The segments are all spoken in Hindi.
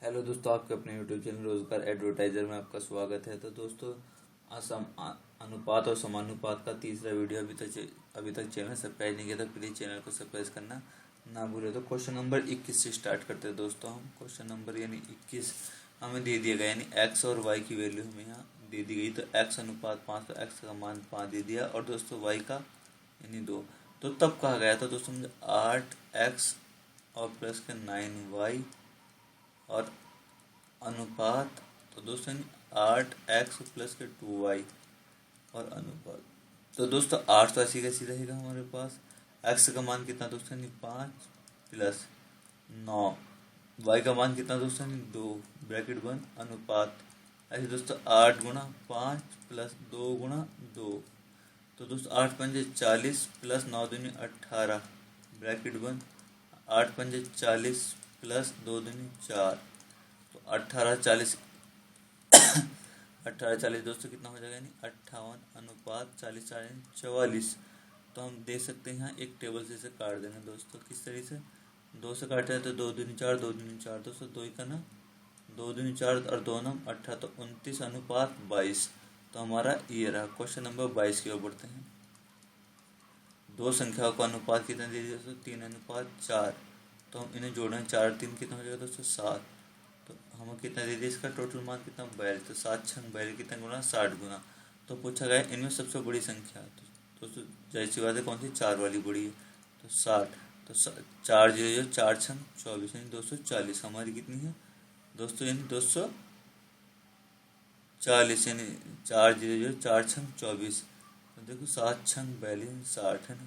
हेलो दोस्तों, आपके अपने यूट्यूब चैनल रोजगार एडवर्टाइजर में आपका स्वागत है। तो दोस्तों, अनुपात और समानुपात का तीसरा वीडियो अभी तक चैनल सब्सक्राइब नहीं किया तो प्लीज़ चैनल को सब्सक्राइब करना ना भूले। तो क्वेश्चन नंबर 21 से स्टार्ट करते हैं दोस्तों। हम क्वेश्चन नंबर यानी 21 हमें दे दिया गया, यानी एक्स और वाई की वैल्यू हमें यहाँ दे दी गई। तो एक्स अनुपात 5, तो एक्स का मान 5 दे दिया, और दोस्तों वाई का यानी 2। तो तब कहा गया था दोस्तों मुझे 8x और प्लस के 9y और अनुपात। तो दोस्तों 8x प्लस के 2y और अनुपात। तो दोस्तों 8 तो ऐसी कैसी रहेगा हमारे पास। x का मान कितना दोस्तों, 5 प्लस 9। y का मान कितना दोस्तों, 2 ब्रैकेट बंद अनुपात। ऐसे दोस्तों 8 गुणा 5 प्लस 2 गुणा 2। तो दोस्तों 8 पंजे 40 प्लस 9 दूनी 18 ब्रैकेट बंद। 8 पंजे 40 प्लस 2 दूनी 4। तो 18 40 18 40 दोस्तों कितना हो जाएगा, यानी 58 अनुपात 40 44। तो हम देख सकते हैं यहाँ एक टेबल से इसे काट देंगे दोस्तों। किस तरीके से 2 से काटे हैं तो 2 दूनी 4, 2 दूनी 4, दोस्तों 2 का ना 2 दूनी 4 और 2 नम 18, तो 29 अनुपात 22। तो हमारा ये रहा। क्वेश्चन नंबर 22 की ओर बढ़ते हैं। दो संख्याओं का अनुपात कितना दे दिया दोस्तों, 3 अनुपात 4। तो हम इन्हें जोड़ें, 4 3 कितना हो जाएगा दोस्तों, 7। तो हमें कितना दे दिया, इसका टोटल मान कितना, 42। तो 7 छंग 42 कितना गुना, 60 गुना। तो पूछा गया इनमें सबसे बड़ी संख्या। तो दोस्तों जाहिर सी बात है, कौन सी, 4 वाली बड़ी है। तो 60। तो 4 जीरो 4 छंग 24, यानी 240 हमारी कितनी है दोस्तों, यानी 240, यानी 4 जीरो 4 छंग 24। तो देखो 7 छंग 42 60 है ना।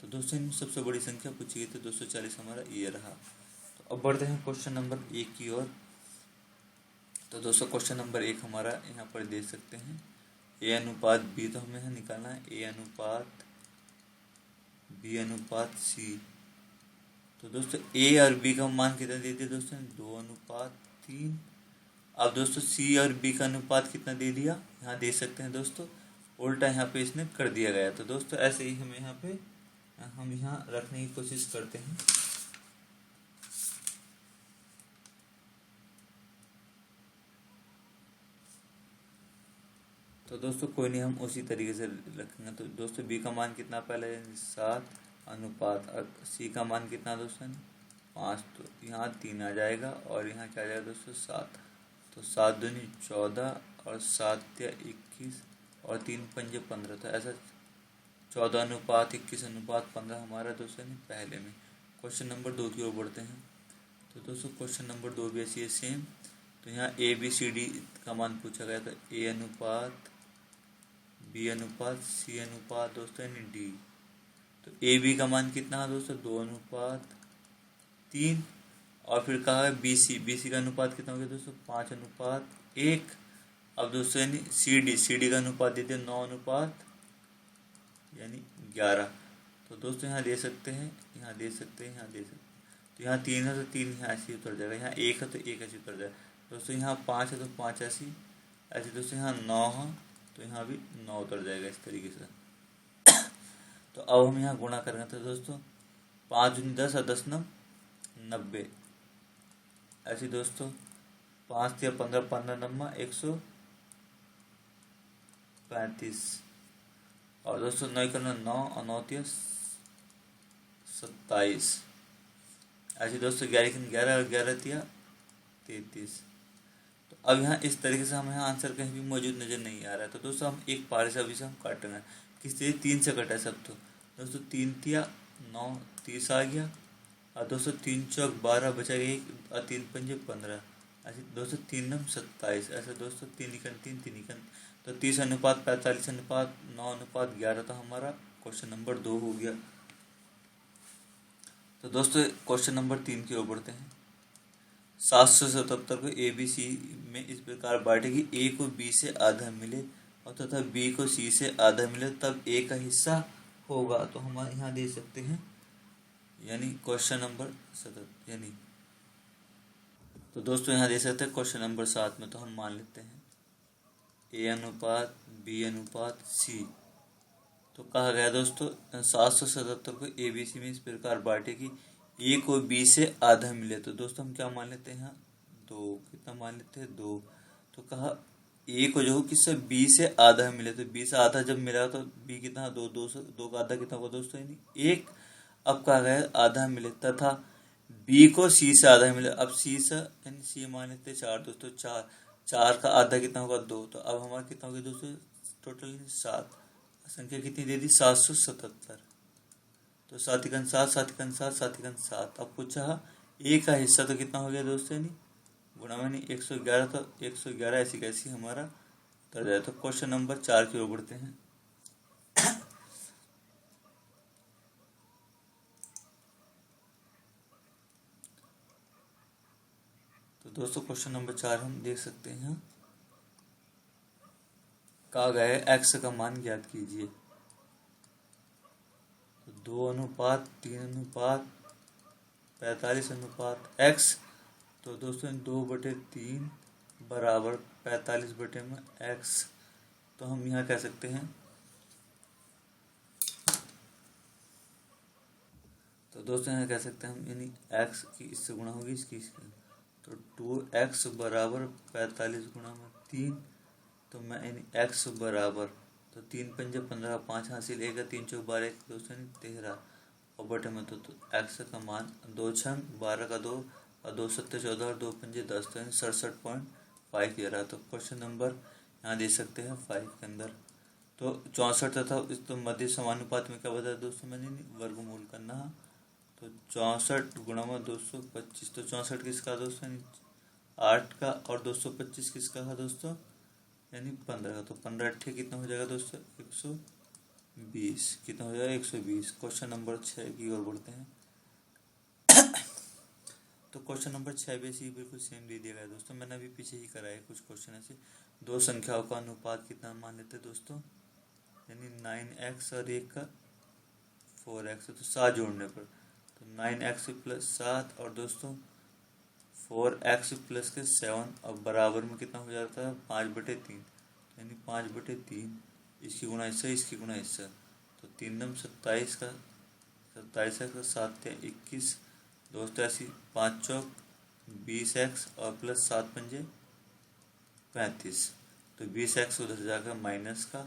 तो दोस्तों इनमें सबसे बड़ी संख्या पूछी गई, तो 240 हमारा ये रहा। तो अब बढ़ते हैं क्वेश्चन नंबर 1 की ओर। तो दोस्तों क्वेश्चन नंबर 1 हमारा यहाँ पर देख सकते हैं, ए अनुपात बी। तो हमें यहाँ निकालना है ए अनुपात बी अनुपात सी। तो दोस्तों ए और बी का मान कितना दे दिया दोस्तों, 2 अनुपात 3। अब दोस्तों सी और बी का अनुपात कितना दे दिया, यहाँ देख सकते हैं दोस्तों, उल्टा यहाँ पे इसने कर दिया गया। तो दोस्तों ऐसे ही हमें हम यहाँ रखने की कोशिश करते हैं। तो दोस्तों कोई नहीं, हम उसी तरीके से रखेंगे। तो दोस्तों बी का मान कितना पहले, 7 अनुपात, और सी का मान कितना दोस्तों, 5। तो यहाँ 3 आ जाएगा, और यहाँ क्या आ जाएगा दोस्तों, 7। तो 7 दूनी 14 और 7 या 21 और 3 पंजे 15। तो ऐसा 14 अनुपात 21 अनुपात 15 हमारा दोस्तों नहीं पहले में। क्वेश्चन नंबर 2 की ओर बढ़ते हैं। तो दोस्तों क्वेश्चन नंबर 2 भी ऐसी है सेम। तो यहाँ ए बी सी डी का मान पूछा गया, तो ए अनुपात बी अनुपात सी अनुपात दोस्तों यानी डी। तो ए बी का मान कितना है दोस्तों, 2 अनुपात 3। और फिर कहा है बी सी का अनुपात कितना हो गया दोस्तों, 5 अनुपात 1। अब दोस्तों यानी सी डी का अनुपात देते हैं 9 अनुपात यानी 11। तो दोस्तों यहाँ दे सकते हैं, यहाँ दे सकते हैं, यहाँ दे सकते हैं। तो यहाँ 3 है तो 3 यहाँ ऐसे उतर जाएगा, यहाँ 1 है तो 1 ऐसे उतर जाएगा दोस्तों। यहाँ 5 है तो 5 ऐसी ऐसे दोस्तों। यहाँ 9 है तो यहाँ भी 9 उतर जाएगा इस तरीके से। तो अब हम यहाँ गुणा करेंगे, तो दोस्तों 5 दूनी 10 और 10 नम 90। ऐसे दोस्तों 5 या 15 15 नम्मा 135। और दोस्तों 9 करना 9 और 9 या 27। ऐसे दोस्तों 11 11 और 11 तिया 33। तो अब यहाँ इस तरीके से हमें यहाँ आंसर कहीं भी मौजूद नज़र नहीं आ रहा है। तो दोस्तों हम एक पारे से अभी से हम काटेंगे, किस तरीके 3 से कटा है सब। तो दोस्तों 3 तिया 9 30 आ गया, और दोस्तों 3 चौक 12 बचा गया 1 और 3 पंजे 15। ऐसे दोस्तों 3 नम 27। ऐसे दोस्तों 3 इकन 3 3 इकन, तो 30 अनुपात 45 अनुपात 9 अनुपात 11। तो हमारा क्वेश्चन नंबर 2 हो गया। तो दोस्तों क्वेश्चन नंबर 3 की ओर बढ़ते हैं। 777 को ए बी सी में इस प्रकार बांटे कि ए को बी से आधा मिले और तथा बी को सी से आधा मिले, तब ए का हिस्सा होगा। तो हम यहाँ दे सकते हैं, यानी क्वेश्चन नंबर 7 यानी। तो दोस्तों यहाँ दे सकते हैं क्वेश्चन नंबर 7 में। तो हम मान लेते हैं ए अनुपात बी अनुपात सी। तो कहा गया दोस्तों 777 को ए बी सी में इस प्रकार बांटे कि ए को बी से आधा मिले। तो दोस्तों हम क्या मान लेते हैं, यहाँ 2, कितना मान लेते हैं 2। तो कहा ए को जो किससे बी से आधा मिले, तो बी से आधा जब मिला तो बी कितना 2, 2 से 2 का आधा कितना हुआ दोस्तों, यानी 1। अब कहा गया आधा मिले तथा बी को सी से आधा मिले। अब सी से यानी सी मान लेते 4 दोस्तों, 4 4 का आधा कितना होगा 2। तो अब हमारा कितना हो गया दोस्तों टोटल 7। संख्या कितनी दे दी 777। तो 7 7 7 7 7 7। अब पूछा ए का हिस्सा तो कितना हो गया दोस्तों, यानी गुणा में 111। तो 111 ऐसी कैसी हमारा उत्तर जाए। तो क्वेश्चन नंबर 4 की ओर बढ़ते हैं। तो दोस्तों क्वेश्चन नंबर 4 हम देख सकते हैं। कहा गया है एक्स का मान ज्ञात कीजिए। तो 2:3:45 एक्स। तो दोस्तों 2/3 बराबर 45 में एक्स। तो हम यहाँ कह सकते हैं, तो दोस्तों यहाँ कह सकते हैं हम, यानी एक्स की इससे गुणा होगी इसकी इसकी। तो 2x बराबर 45 गुणा में 3। तो मैं यानी x बराबर, तो 3×5 = 15, 5 हासिल 1 3×4 12 दोस्तों 13 और बटे में तो x का मान 2×6 = 12 का 2 और 2×7 = 14 और 2×5 = 10, तो यानी 67.5 ये रहा। तो क्वेश्चन नंबर यहाँ दे सकते हैं 5 के अंदर। तो 64 तथा इस तो मध्य समानुपात में क्या बताया दोस्तों मैंने, वर्गमूल करना। तो 64 गुणा में 225। तो 64 किसका दोस्तों, यानी 8 का, और 225 किसका था दोस्तों, यानी 15 का। तो 15×8 कितना हो जाएगा दोस्तों 120। कितना हो जाएगा 120। क्वेश्चन नंबर 6 की ओर बढ़ते हैं। तो क्वेश्चन नंबर 6 भी ऐसे ही बिल्कुल सेम दे दिया गया दोस्तों। मैंने अभी पीछे ही कराया कुछ क्वेश्चन ऐसे। दो संख्याओं का अनुपात कितना मान लेते हैं दोस्तों, यानी 9x और 1 का 4x। तो 7 जोड़ने पर तो 9x + 7 और दोस्तों 4x + 7 और बराबर में कितना हो जाता है 5/3, यानी 5/3। इसकी गुणा हिस्सा, इसकी गुणा हिस्सा। तो 3 9 27 का 27x 7 21 दोस्तों, ऐसी 5 चौक 20x और + 7 पंजे 35। तो 20x उधर जाकर माइनस का,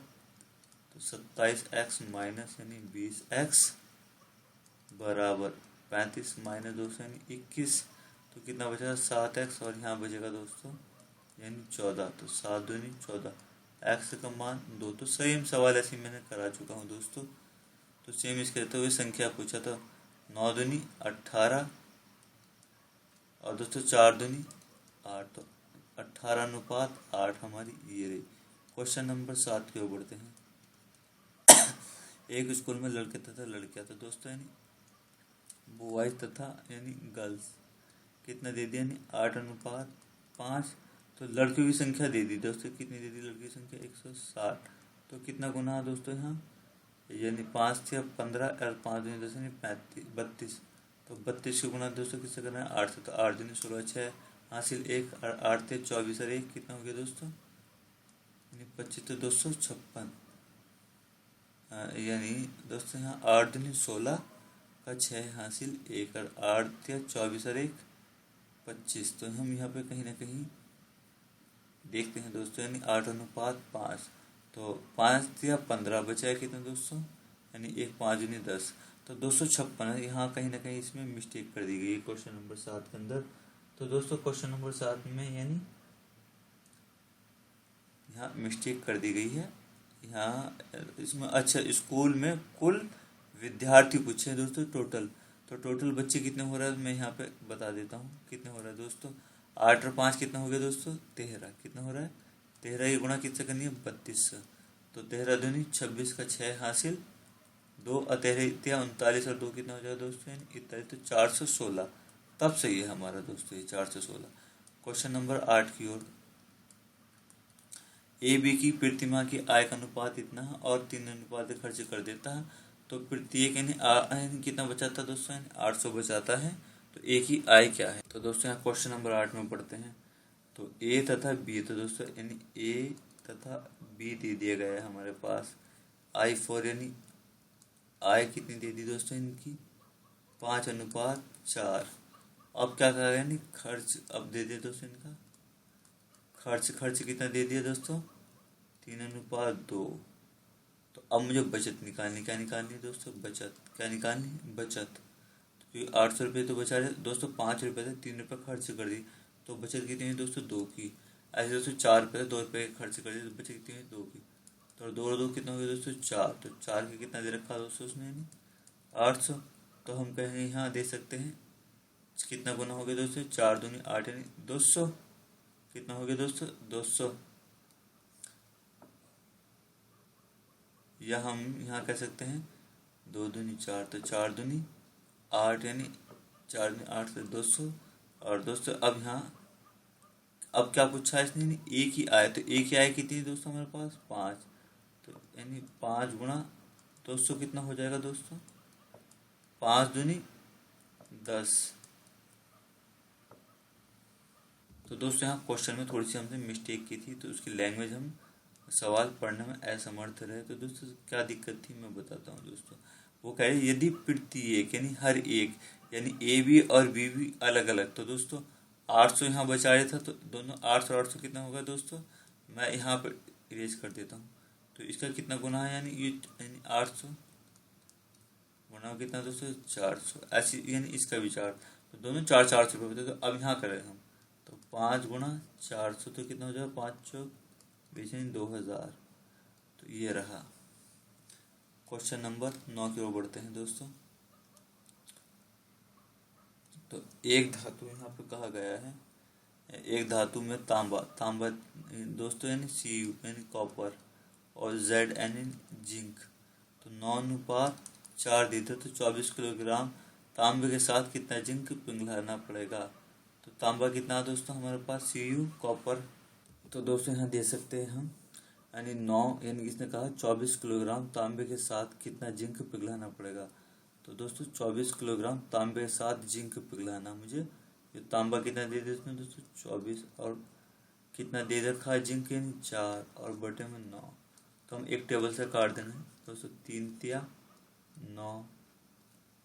तो 27x माइनस यानी 20x बराबर 35 माइनस 2 यानी 21। तो कितना बचेगा 7x और यहाँ बचेगा दोस्तों यानी 14। तो 7 दूनी 14, x का मान 2। तो सेम सवाल ऐसे मैंने करा चुका हूँ दोस्तों। तो सेम इसके रहते हुए संख्या पूछा था 9 दूनी 18 और दोस्तों 4 दूनी 8। तो 18:8 हमारी ये रही। क्वेश्चन नंबर 7 की ओर बढ़ते हैं। एक स्कूल में लड़के तथा लड़कियां, तो दोस्तों यानी बॉयज तथा यानी गर्ल्स कितना दे दिया, यानी 8:5। तो लड़कियों की संख्या दे दी दोस्तों, कितनी दे दी लड़की की संख्या 160। तो कितना गुना है दोस्तों यहाँ, यानी 5 से 15 और 5 दूनी 10 यानी 32। तो 32 के गुना दोस्तों किससे करना है 8 से। तो 8 दूनी 16 6 हासिल 1 और 8 से 24 और 1 कितना हो गया दोस्तों, यानी 25। तो 256 यानी दोस्तों यहाँ 8 दूनी 16 का 6 हासिल 1 और 8 या 24 और 1 25। तो हम यहाँ पे कहीं ना कहीं देखते हैं दोस्तों, यानी 8:5। तो 5 या 15 बचा है कितना दोस्तों, यानी 1 5 दूनी 10। तो 256 है। यहाँ कहीं ना कहीं इसमें मिस्टेक कर दी गई है क्वेश्चन नंबर 7 के अंदर। तो दोस्तों क्वेश्चन नंबर 7 में यानी यहाँ मिस्टेक कर दी गई है। यहाँ इसमें अच्छा स्कूल में कुल विद्यार्थी पूछे हैं दोस्तों टोटल। तो टोटल बच्चे कितने हो रहा है मैं यहाँ पे बता देता हूँ कितने हो रहा है दोस्तों। 8 और 5 कितना हो गया दोस्तों 13। कितना हो रहा है 13 की गुणा किससे करनी है 32 से। तो 13 दूनी 26 का 6 हासिल 2 और 13 39 और 2 कितना हो जाएगा दोस्तों यानी 41। तो 416 तब सही है हमारा दोस्तों ये 416। क्वेश्चन नंबर 8 की ओर। ए बी की प्रतिमा की आय का अनुपात इतना है और 3 अनुपात खर्च कर देता है। तो प्रत्येक यानी कितना बचाता है दोस्तों, यानी 800 बचाता है। तो ए की आय क्या है। तो दोस्तों यहाँ क्वेश्चन नंबर 8 में पढ़ते हैं। तो ए तथा बी, तो दोस्तों यानी ए तथा बी दे दिया गया है हमारे पास। I4 यानी आय कितनी दे दी दोस्तों इनकी 5:4। अब क्या करेगा यानी खर्च अब दे दिया दोस्तों इनका खर्च कितना दे दिया दोस्तों 3:2। तो अब मुझे बचत निकालनी क्या निकालनी है दोस्तों बचत क्या निकालनी बचत। तो 800 रुपये तो बचा रहे दोस्तों 5 रुपये थे 3 रुपये खर्च कर दी तो बचत कितनी है दोस्तों 2 की। ऐसे दोस्तों 4 रुपये थे 2 रुपये खर्च कर दिए तो बचत कितनी है 2 की। तो 2 और 2 कितना हो गया दोस्तों 4। तो 4 की कितना दे रखा दोस्तों उसने 800। तो हम कहेंगे यहाँ दे सकते हैं कितना गुना हो गया दोस्तों 4 दूनी 8 यानी 200। कितना हो गया दोस्तों 200। या हम यहाँ कह सकते हैं 2 दूनी 4 तो 4 दूनी 8 यानी 4 दूनी 8 से 200। और दोस्तों अब यहाँ अब क्या पूछा है इसने एक ही आय तो एक ही आय कितनी है दोस्तों हमारे पास 5। तो यानी 5 गुणा 200 कितना हो जाएगा दोस्तों 5 दूनी 10। तो दोस्तों यहाँ क्वेश्चन में थोड़ी सी हमने मिस्टेक की थी तो उसकी लैंग्वेज हम सवाल पढ़ने में असमर्थ रहे। तो दोस्तों क्या दिक्कत थी मैं बताता हूँ दोस्तों। वो कह रहे यदि प्रत्येक यानी हर एक यानी ए बी और बी भी अलग अलग। तो दोस्तों 800 यहाँ बचा रहा था तो दोनों 800 800 कितना होगा दोस्तों मैं यहाँ पर इरेज कर देता हूँ। तो इसका कितना गुना है यानी ये यानी 800 गुना कितना दोस्तों 400 ऐसी यानी इसका भी 4। तो दोनों 400 रुपये तो अब यहाँ करें हम तो 5 गुणा 400 तो कितना हो जाएगा 5 बीच में 2000। तो ये रहा क्वेश्चन नंबर 9 की ओर बढ़ते हैं दोस्तों। तो एक धातु यहाँ पर कहा गया है एक धातु में तांबा दोस्तों यानी Cu यानी कॉपर और Zn यानी जिंक। तो 9:4 दी तो 24 किलोग्राम तांबे के साथ कितना जिंक पिघलाना पड़ेगा। तो तांबा कितना दोस्तों हमारे पास Cu कॉपर। तो दोस्तों यहाँ दे सकते हैं हम यानी 9 यानी इसने कहा 24 किलोग्राम तांबे के साथ कितना जिंक पिघलाना पड़ेगा। तो दोस्तों 24 किलोग्राम तांबे के साथ जिंक पिघलाना मुझे ये तांबा कितना दे दिया इसमें दोस्तों 24 और कितना दे रखा है जिंक यानी 4 और बटे में 9। तो हम एक टेबल से काट देंगे दोस्तों 3×9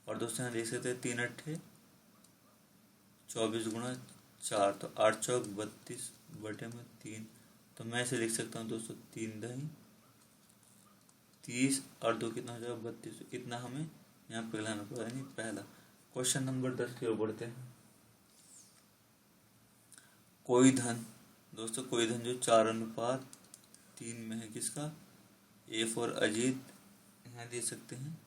और दोस्तों यहाँ देख सकते हैं 3×8 24×4 तो 8×4 32 बटे में 3। तो मैं इसे लिख सकता हूँ दोस्तों 3×30 और 2 कितना हो जाएगा 32। इतना हमें यहाँ पिघलाना पड़ेगा यानी पहला। क्वेश्चन नंबर 10 की ओर बढ़ते हैं। कोई धन दोस्तों कोई धन जो 4:3 में है किसका ए फॉर अजीत यहाँ दे सकते हैं।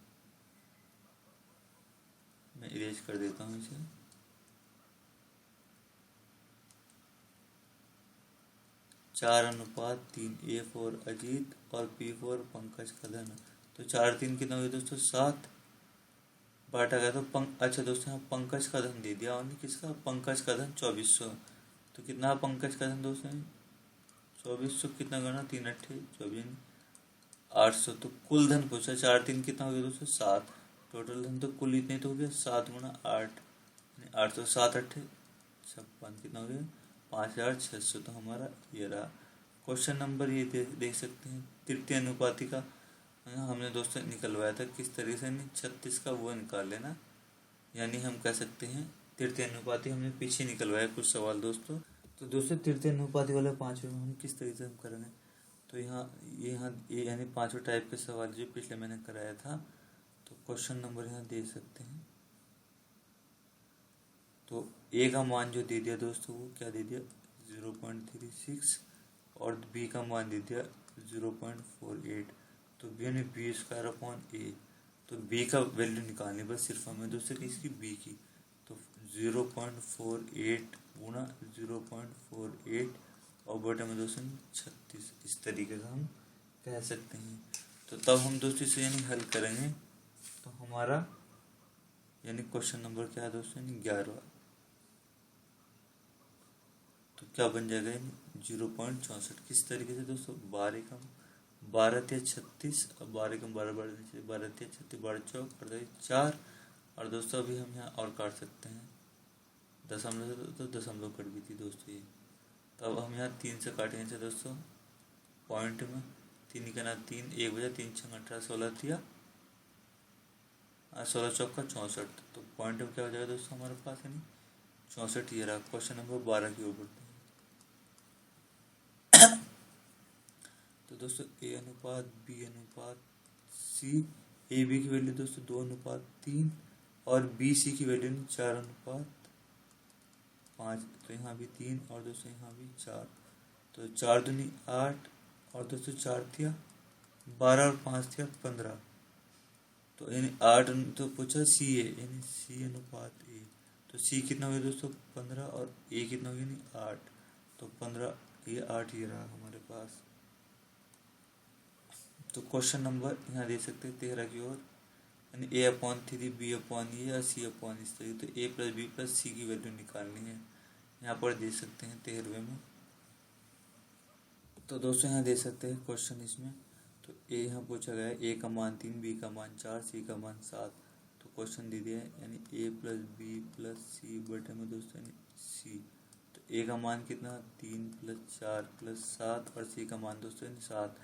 मैं इरेज कर देता हूँ इसे। चार अनुपात 3 ए फॉर अजीत और पी फॉर पंकज का धन। तो 4×3 कितना हो गया दोस्तों 7 बांटा गया तो अच्छा दोस्तों यहाँ पंकज का धन दे दिया और किसका पंकज का धन 2400। तो कितना पंकज का धन दोस्तों 2400 कितना करना 3×8 24 800। तो कुल धन पूछा 4×3 कितना हो गया दोस्तों 7। टोटल धन तो कुल इतने तो हो गया 7×8 800 7×8 56 कितना हो गया 5600। तो हमारा ये रहा क्वेश्चन नंबर ये देख सकते हैं तृतीय अनुपाति का हमने दोस्तों निकलवाया था किस तरीके से 36 का वो निकाल लेना। यानी हम कह सकते हैं तृतीय अनुपाति हमने पीछे निकलवाया कुछ सवाल दोस्तों। तो दोस्तों तृतीय अनुपाति वाले 5 में हम किस तरीके से हम करेंगे। तो यहाँ ये यानी 5 टाइप के सवाल जो पिछले मैंने कराया था। तो क्वेश्चन नंबर यहाँ दे सकते हैं। तो ए का मान जो दे दिया दोस्तों वो क्या दे दिया 0.36 और बी का मान दे दिया 0.48। तो बी यानी B²/A। तो बी का वैल्यू निकालनी बस सिर्फ हमें दोस्तों इसकी बी की। तो 0.48 गुणा 0.48 और बटे में दोस्तों 36 इस तरीके से हम कह सकते हैं। तो तब हम दोस्तों इसे यानी हल करेंगे तो हमारा यानी क्वेश्चन नंबर क्या है दोस्तों 11। तो क्या बन जाएगा 0.64 किस तरीके से दोस्तों 12×36 अब 12×12 12×36 12×4 4। और दोस्तों अभी हम यहाँ और काट सकते हैं दशमलव से तो दशमलव कट भी थी दोस्तों ये। तो अब हम यहाँ 3 से काटेंगे से दोस्तों पॉइंट में 3 का ना 3 1 बजा 3×6 = 18 16 दिया 16×4 = 64। तो पॉइंट में क्या हो जाएगा दोस्तों हमारे पास यानी 64 ये रहा। क्वेश्चन नंबर 12 की ओर बढ़ते हैं। तो दोस्तों ए अनुपात बी अनुपात सी, ए बी की वैल्यू दोस्तों 2:3 और बी सी की वैल्यू 4:5। तो यहाँ भी 3 और दोस्तों यहाँ भी 4। तो 4 दूनी 8 और दोस्तों 4 थिया 12 और 5 थिया 15। तो यानी 8 तो पूछा सी ए, यानी सी अनुपात ए। तो सी कितना हो गया दोस्तों 15 और ए कितना हो गया यानी 8। तो 15 ये 8 ये रहा हमारे पास। तो क्वेश्चन नंबर यहाँ दे सकते हैं 13 की ओर, यानी a/3 b/e या c/, इस तरीके। तो a + b + c की वैल्यू निकालनी है, यहाँ पर दे सकते हैं 13वें में। तो दोस्तों यहाँ दे सकते हैं क्वेश्चन इसमें। तो ए यहाँ पूछा गया है, a का मान 3, b का मान 4, c का मान 7। तो क्वेश्चन दे दिया है, यानी a + b + c बटे में दोस्तों यानी c। तो a का मान कितना 3 + 4 + 7 और c का मान दोस्तों यानी 7।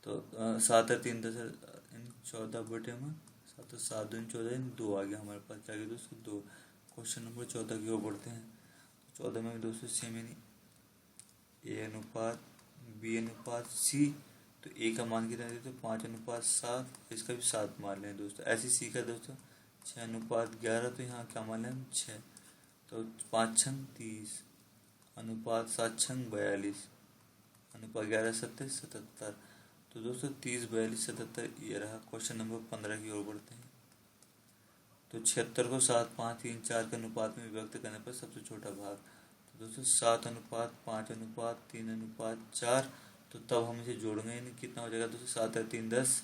तो 7 और 3 10 यानी 14 बटे में 7 और 7 दूनी 14 यानी 2 आ गया हमारे पास। क्या गया दोस्तों 2। क्वेश्चन नंबर 14 की ओर बढ़ते हैं। 14 में दोस्तों सेम यानी ए अनुपात बी अनुपात सी। तो ए का मान कितना देते 5:7, इसका भी 7 मान लें दोस्तों। ऐसे सी का दोस्तों 6:11। तो यहाँ क्या मान लें हम 6। तो 5 छंग 30 अनुपात 7 छंग 42 अनुपात 11 7 77। तो दोस्तों 30 42 77 ये रहा। क्वेश्चन नंबर 15 की ओर बढ़ते हैं। तो 76 को 7 5 3 4 के अनुपात में विभक्त करने पर सबसे छोटा भाग। तो दोस्तों 7:5:3:4। तो तब हम इसे जोड़ेंगे, यानी कितना हो जाएगा दोस्तों 7 और 3 10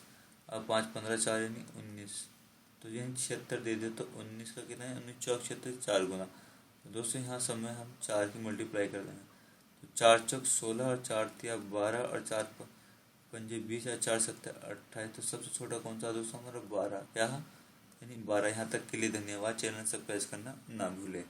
और 5 15 4 यानी 19। तो यानी 76 दे दे तो 19 का कितना है 19 चौक 76 4 गुना। तो दोस्तों यहाँ सब में हम 4 की मल्टीप्लाई कर देंगे। तो 4 चौक 16 और 4 तिया 12 और 4 पंजे 20 और 4 7 28। तो सबसे छोटा कौन सा दोस्तों हमारा 12। क्या यानी 12। यहाँ तक के लिए धन्यवाद। चैनल सब्सक्राइब करना ना भूलें।